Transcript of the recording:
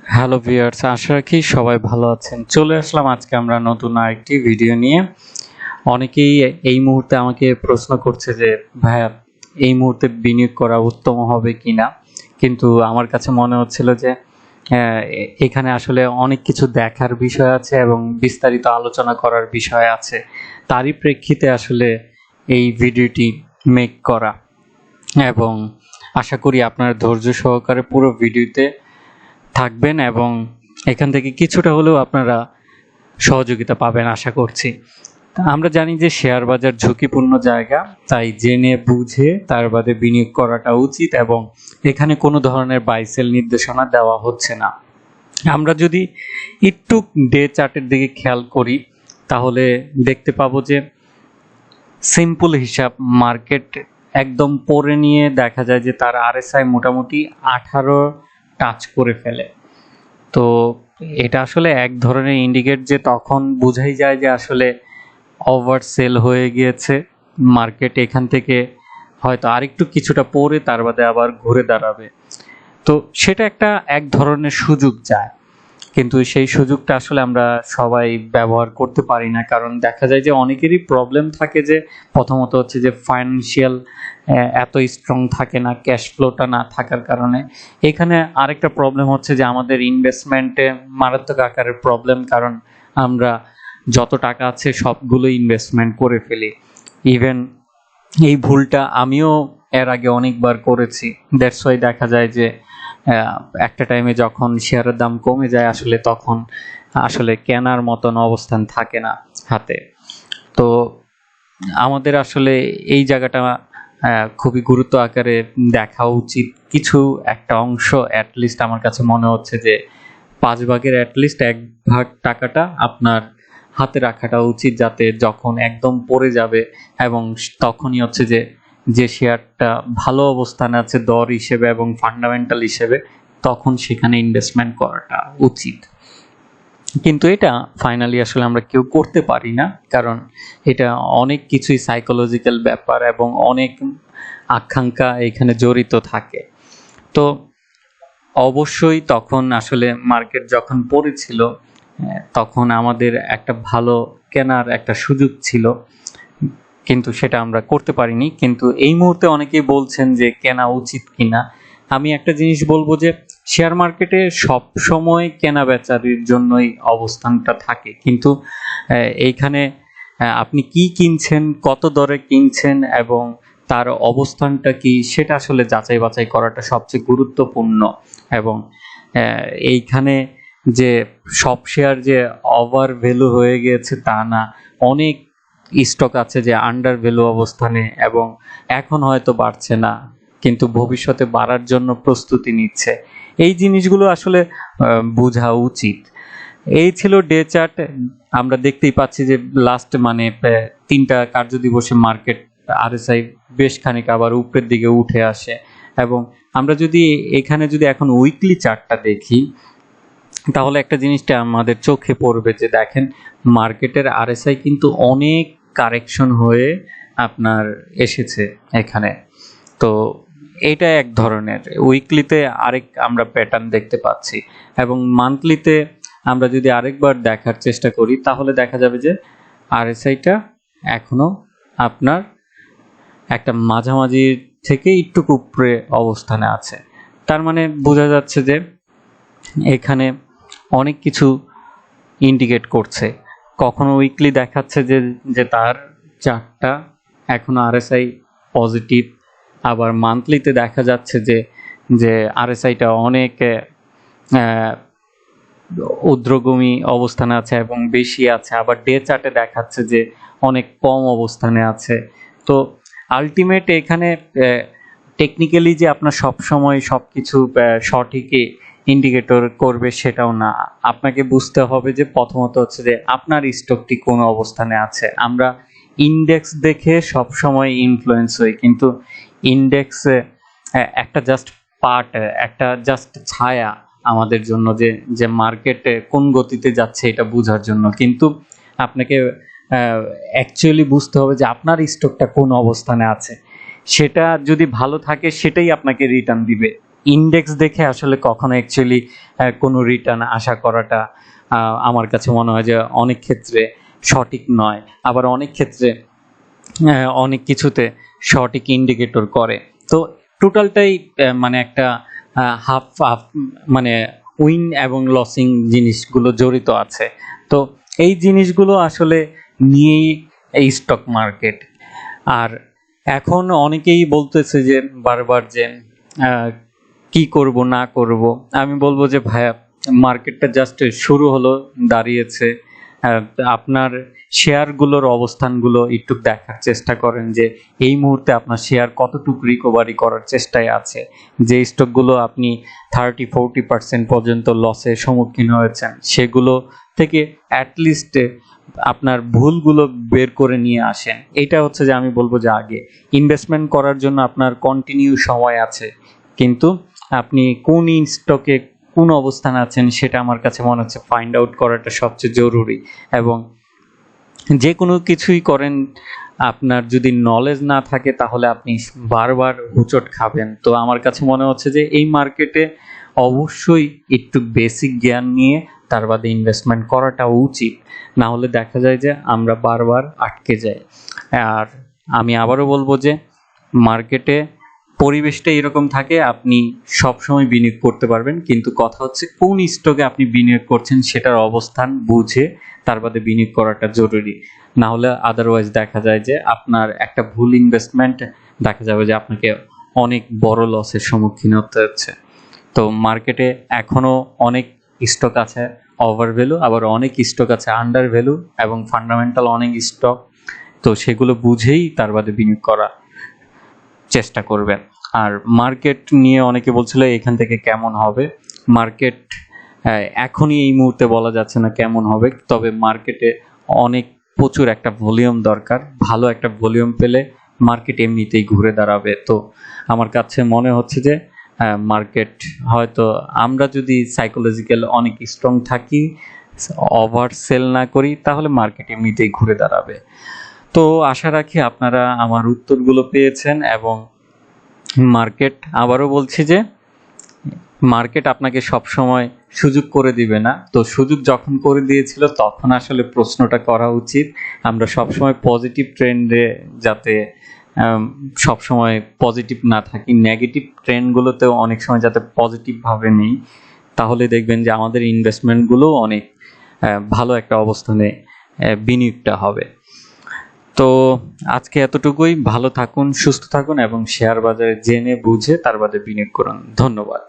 Hello viewers, আশা রাখি সবাই ভালো আছেন। চলে আসলাম আজকে আমরা নতুন আরেকটি ভিডিও নিয়ে। অনেকেই এই মুহূর্তে আমাকে প্রশ্ন করছে যে ভাইয়া এই মুহূর্তে বিনিয়োগ করা উত্তম হবে কিনা, কিন্তু আমার কাছে মনে হচ্ছিল যে এখানে আসলে অনেক কিছু দেখার বিষয় আছে এবং বিস্তারিত আলোচনা করার বিষয় আছে। তারই প্রেক্ষিতে আসলে এই ভিডিওটি মেক করা, এবং আশা করি আপনারা ধৈর্য সহকারে পুরো ভিডিওতে থাকবেন এবং এখান থেকে কিছুটা হলেও আপনারা সহযোগিতা পাবেন আশা করছি। আমরা জানি যে শেয়ার বাজার ঝুঁকিপূর্ণ জায়গা, তাই জেনে বুঝে তার বাদে বিনিয়োগ করাটা উচিত এবং এখানে কোনো ধরনের বাই সেল নির্দেশনা দেওয়া হচ্ছে না। আমরা যদি একটু ডে চার্টের দিকে খেয়াল করি তাহলে দেখতে পাবো যে সিম্পল হিসাব মার্কেট একদম পরে নিয়ে দেখা যায় যে তার আরএসআই মোটামুটি 18 টাচ করে ফেলে। তো এটা আসলে এক ধরনের ইন্ডিকেট যে তখন বোঝাই যায় যে আসলে ওভার সেল হয়ে গিয়েছে মার্কেট, এখান থেকে হয়তো আরেকটু কিছুটা পরে তার বাদে আবার ঘুরে দাঁড়াবে। তো সেটা এক ধরনের সুযোগ যায়, কিন্তু সেই সুযোগটা আসলে আমরা সবাই ব্যবহার করতে পারি না, কারণ দেখা যায় যে অনেকেরই প্রবলেম থাকে যে প্রথমত হচ্ছে যে ফাইন্যান্সিয়াল এত স্ট্রং থাকে না, ক্যাশ ফ্লোটা না থাকার কারণে। এখানে আরেকটা প্রবলেম হচ্ছে যে আমাদের ইনভেস্টমেন্টে মারাত্মক আকারের প্রবলেম, কারণ আমরা যত টাকা আছে সবগুলো ইনভেস্টমেন্ট করে ফেলি। ইভেন এই ভুলটা আমিও এর আগে অনেকবার করেছি। দ্যাটস ওয়াই দেখা যায় যে একটা টাইমে যখন শেয়ারের দাম কমে যায় আসলে তখন আসলে কেনার মতন অবস্থান থাকে না হাতে। তো আমাদের আসলে এই জায়গাটা খুবই গুরুত্ব আকারে দেখা উচিত। কিছু একটা অংশ অ্যাটলিস্ট আমার কাছে মনে হচ্ছে যে 5 ভাগের অ্যাটলিস্ট 1 ভাগ টাকাটা আপনার হাতে রাখাটা উচিত, যাতে যখন একদম পড়ে যাবে এবং তখনই হচ্ছে যে যে শেয়ারটা ভালো অবস্থানে আছে দর হিসেবে এবং ফান্ডামেন্টাল হিসেবে, তখন সেখানে ইনভেস্টমেন্ট করাটা উচিত। কিন্তু এটা ফাইনালি আসলে আমরা কেউ করতে পারি না, কারণ এটা অনেক কিছুই সাইকোলজিক্যাল ব্যাপার এবং অনেক আকাঙ্ক্ষা এখানে জড়িত থাকে। তো অবশ্যই তখন আসলে মার্কেট যখন পড়েছিল তখন আমাদের একটা ভালো কেনার একটা সুযোগ ছিল, কিন্তু সেটা আমরা করতে পারিনি। কিন্তু এই মুহূর্তে অনেকেই বলছেন যে কেনা উচিত কিনা। আমি একটা জিনিস বলবো যে শেয়ার মার্কেটে সব সময় কেনা বেচার জন্যই অবস্থানটা থাকে, কিন্তু এইখানে আপনি কি কিনছেন, কত দরে কিনছেন এবং তার অবস্থানটা কি, সেটা আসলে যাচাই বাছাই করাটা সবচেয়ে গুরুত্বপূর্ণ। এবং এইখানে যে সব শেয়ার যে ওভার ভ্যালু হয়ে গিয়েছে তা না, অনেক স্টক আছে যে আন্ডার ভ্যালু অবস্থানে এবং এখন হয়তো বাড়ছে না কিন্তু ভবিষ্যতে বাড়ার জন্য প্রস্তুতি নিচ্ছে। এই জিনিসগুলো আসলে বোঝা উচিত। এই ছিল ডে চার্ট। আমরা দেখতেই পাচ্ছি যে লাস্ট 3টা কার্যদিবসে মার্কেট আরএসআই বেশ খানিক আবার উপরের দিকে উঠে আসে। এবং আমরা যদি এখানে এখন উইকলি চার্টটা দেখি তাহলে একটা জিনিসটা আমাদের চোখে পড়বে যে দেখেন মার্কেটের আরএসআই কিন্তু অনেক কারেকশন হয়ে আপনার এসেছে এখানে। তো এটা এক ধরনের উইকলিতে আরেক আমরা প্যাটার্ন দেখতে পাচ্ছি, এবং মান্থলিতে আমরা যদি আরেকবার দেখার চেষ্টা করি তাহলে দেখা যাবে যে আরএসআইটা এখনো আপনার একটা মাঝামাঝি থেকে একটু উপরে অবস্থানে আছে। তার মানে বোঝা যাচ্ছে যে এখানে অনেক কিছু ইন্ডিকেট করছে। কখনো উইকলি দেখাচ্ছে যে যে তার চার্টটা এখনো আরএসআই পজিটিভ, আবার মান্থলিতে দেখা যাচ্ছে যে যে আরএসআইটা অনেক ঊর্ধ্বগামী অবস্থানে আছে এবং বেশি আছে, আবার ডে চার্টে দেখাচ্ছে যে অনেক কম অবস্থানে আছে। তো আলটিমেট এখানে টেকনিক্যালি যে আপনার সব সময় সবকিছু সঠিকই ইন্ডিকেটর করবে সেটাও না। আপনাকে বুঝতে হবে যে প্রথমত হচ্ছে যে আপনার স্টকটি কোন অবস্থানে আছে। আমরা ইন্ডেক্স দেখে সব সময় ইনফ্লুয়েন্স হই, কিন্তু ইন্ডেক্স একটা জাস্ট পার্ট, একটা জাস্ট ছায়া আমাদের জন্য যে যে মার্কেটে কোন গতিতে যাচ্ছে এটা বোঝার জন্য। কিন্তু আপনাকে অ্যাকচুয়ালি বুঝতে হবে যে আপনার স্টকটা কোন অবস্থানে আছে। সেটা যদি ভালো থাকে সেটাই আপনাকে রিটার্ন দিবে। ইন্ডেক্স দেখে আসলে কখনো অ্যাকচুয়ালি কোনো রিটার্ন আশা করাটা আমার কাছে মনে হয় যে অনেক ক্ষেত্রে সঠিক নয়, আবার অনেক ক্ষেত্রে অনেক কিছুতে সঠিক ইন্ডিকেটর করে। তো টোটালটাই মানে একটা হাফ হাফ, মানে উইন এবং লসিং জিনিসগুলো জড়িত আছে। তো এই জিনিসগুলো আসলে নিয়েই এই স্টক মার্কেট। আর এখন অনেকেই বলতেছে যে বারবার যে আহ, কি করব না করব, আমি বলবো যে ভাইয়া মার্কেটটা জাস্ট শুরু হলো, দাঁড়িয়েছে। আহ, আপনার শেয়ারগুলোর অবস্থানগুলো একটু দেখার চেষ্টা করেন যে এই মুহূর্তে আপনার শেয়ার কতটুকু রিকভারি করার চেষ্টায় আছে। যে স্টকগুলো আপনি 30-40% পর্যন্ত লসের সম্মুখীন হয়েছেন, সেগুলো থেকে অ্যাটলিস্ট আপনার ভুলগুলো বের করে নিয়ে আসেন। এটা হচ্ছে যে আমি বলবো যে আগে ইনভেস্টমেন্ট করার জন্য আপনার কন্টিনিউ সময় আছে, কিন্তু আপনি কোন স্টকে কোন অবস্থানে আছেন সেটা আমার কাছে মনে হচ্ছে ফাইন্ড আউট করাটা সবচেয়ে জরুরি। এবং যে কোনো কিছুই করেন, আপনার যদি নলেজ না থাকে তাহলে আপনি বারবার হোঁচট খাবেন। তো আমার কাছে মনে হচ্ছে যে এই মার্কেটে অবশ্যই একটু বেসিক জ্ঞান নিয়ে তার বাদে ইনভেস্টমেন্ট করাটা উচিত, না হলে দেখা যায় যে আমরা বারবার আটকে যাই। আর আমি আবারও বলবো যে মার্কেটে পরিবেশটা এরকম থাকে, আপনি সবসময় বিনিয়োগ করতে পারবেন, কিন্তু কথা হচ্ছে কোন স্টকে আপনি বিনিয়োগ করছেন সেটার অবস্থান বুঝে তার বাদে বিনিয়োগ করাটা জরুরি। না হলে আদারওয়াইজ দেখা যায় যে আপনার একটা ভুল ইনভেস্টমেন্ট দেখা যাবে যে আপনাকে অনেক বড় লসের সম্মুখীন হতে হচ্ছে। তো মার্কেটে এখনো অনেক স্টক আছে ওভার ভ্যালু, আবার অনেক স্টক আছে আন্ডার ভ্যালু, এবং ফান্ডামেন্টাল অনেক স্টক। তো সেগুলো বুঝেই তার বাদে বিনিয়োগ করা চেষ্টা করবেন। আর মার্কেট নিয়ে অনেকে বলছিল এখান থেকে কেমন হবে। মার্কেট এখনই এই মুহূর্তে বলা যাচ্ছে না কেমন হবে, তবে মার্কেটে অনেক প্রচুর একটা ভলিউম দরকার। ভালো একটা ভলিউম পেলে মার্কেট এমনিতেই ঘুরে দাঁড়াবে। তো আমার কাছে মনে হচ্ছে যে মার্কেট হয়তো, আমরা যদি সাইকোলজিক্যাল অনেক স্ট্রং থাকি, ওভার সেল না করি, তাহলে মার্কেট এমনিতেই ঘুরে দাঁড়াবে। তো আশা রাখি আপনারা আমার উত্তরগুলো পেয়েছেন। এবং মার্কেট, আবারও বলছি যে মার্কেট আপনাকে সব সময় সুযোগ করে দিবে না। তো সুযোগ যখন করে দিয়েছিল তখন আসলে প্রশ্নটা করা উচিত, আমরা সব সময় পজিটিভ ট্রেন্ডে যাতে সব সময় পজিটিভ না থাকি, নেগেটিভ ট্রেন্ডগুলোতেও অনেক সময় যাতে পজিটিভ ভাবে নেই, তাহলে দেখবেন যে আমাদের ইনভেস্টমেন্টগুলো অনেক ভালো একটা অবস্থানে বিনিয়োগটা হবে। তো আজকে এতটুকুই। ভালো থাকুন, সুস্থ থাকুন এবং শেয়ার বাজারে জেনে বুঝে তার বাদে বিনিয়োগ করুন। ধন্যবাদ।